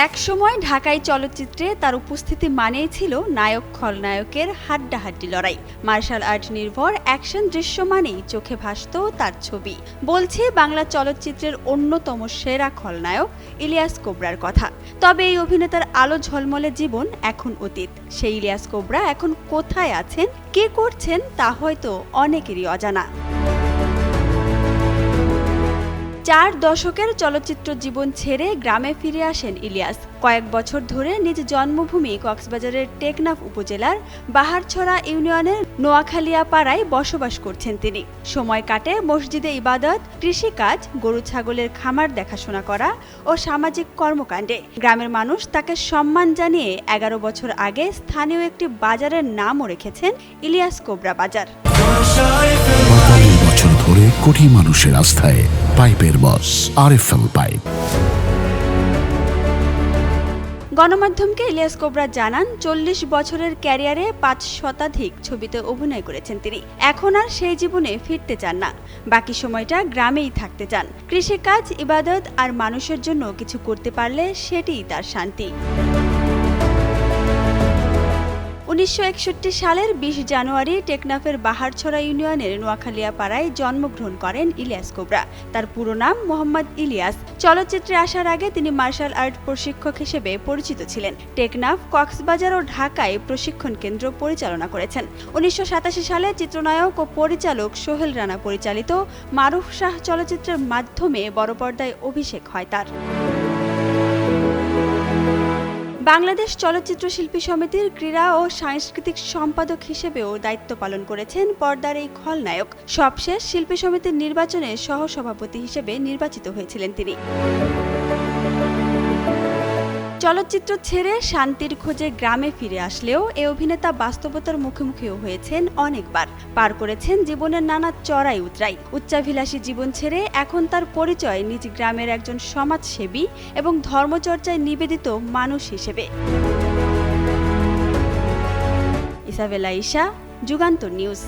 একসময় ঢাকাই চলচ্চিত্রে তার উপস্থিতি মানেই ছিল নায়ক খলনায়কের হাড্ডাহাড্ডি লড়াই। মার্শাল আর্ট নির্ভর অ্যাকশন দৃশ্য মানেই চোখে ভাসত তার ছবি। বলছি বাংলা চলচ্চিত্রের অন্যতম সেরা খলনায়ক ইলিয়াস কোবরার কথা। তবে এই অভিনেতার আলো ঝলমলে জীবন এখন অতীত। সেই ইলিয়াস কোবরা এখন কোথায় আছেন, কে করছেন তা হয়তো অনেকেরই অজানা। 4 দশকের চলচ্চিত্র জীবন ছেড়ে গ্রামে ফিরে আসেন ইলিয়াস। কয়েক বছর ধরে নিজ জন্মভূমি কক্সবাজারের টেকনাফ উপজেলার বাহারছড়া ইউনিয়নের নোয়াখালিয়া পাড়ায় বসবাস করছেন তিনি। সময় কাটে মসজিদে ইবাদত, কৃষিকাজ, গরু ছাগলের খামার দেখাশোনা করা ও সামাজিক কর্মকাণ্ডে। গ্রামের মানুষ তাকে সম্মান জানিয়ে 11 বছর আগে স্থানীয় একটি বাজারের নামও রেখেছেন ইলিয়াস কোবরা বাজার। 45 বছর ধরে কোটি মানুষের আস্থায় পাইপের বস আরএফএল পাইপ। গণমাধ্যমকে ইলিয়াস কোবরা জানান, 40 বছরের ক্যারিয়ারে 5 শতাধিক ছবিতে অভিনয় করেছেন তিনি। এখন আর সেই জীবনে ফিরতে চান না, বাকি সময়টা গ্রামেই থাকতে চান। কৃষিকাজ, ইবাদত আর মানুষের জন্য কিছু করতে পারলে সেটিই তার শান্তি। 1961 সালের 20 জানুয়ারি টেকনাফের বাহারছড়া ইউনিয়নের নোয়াখালিয়া পাড়ায় জন্মগ্রহণ করেন ইলিয়াস কোবরা। তার পুরো নাম মোহাম্মদ ইলিয়াস। চলচ্চিত্রে আসার আগে তিনি মার্শাল আর্ট প্রশিক্ষক হিসেবে পরিচিত ছিলেন। টেকনাফ, কক্সবাজার ও ঢাকায় প্রশিক্ষণ কেন্দ্র পরিচালনা করেছেন। 1987 সালে চিত্রনায়ক ও পরিচালক সোহেল রানা পরিচালিত মারুফ শাহ চলচ্চিত্রের মাধ্যমে বড় পর্দায় অভিষেক হয় তার। বাংলাদেশ চলচ্চিত্র শিল্পী সমিতির ক্রীড়া ও সাংস্কৃতিক সম্পাদক হিসেবেও দায়িত্ব পালন করেছেন পর্দার এই খলনায়ক। সবশেষ শিল্পী সমিতির নির্বাচনে সহসভাপতি হিসেবে নির্বাচিত হয়েছিলেন তিনি। চলচ্চিত্র ছেড়ে শান্তির খোঁজে গ্রামে ফিরে আসলেও এই অভিনেতা বাস্তবতার মুখোমুখিও হয়েছেন অনেকবার। পার করেছেন জীবনের নানা চড়াই উতরাই। উচ্চাভিলাষী জীবন ছেড়ে এখন তার পরিচয় নিজ গ্রামের একজন সমাজসেবী এবং ধর্মচর্চায় নিবেদিত মানুষ হিসেবে। Isabella Isha, Jugantor news.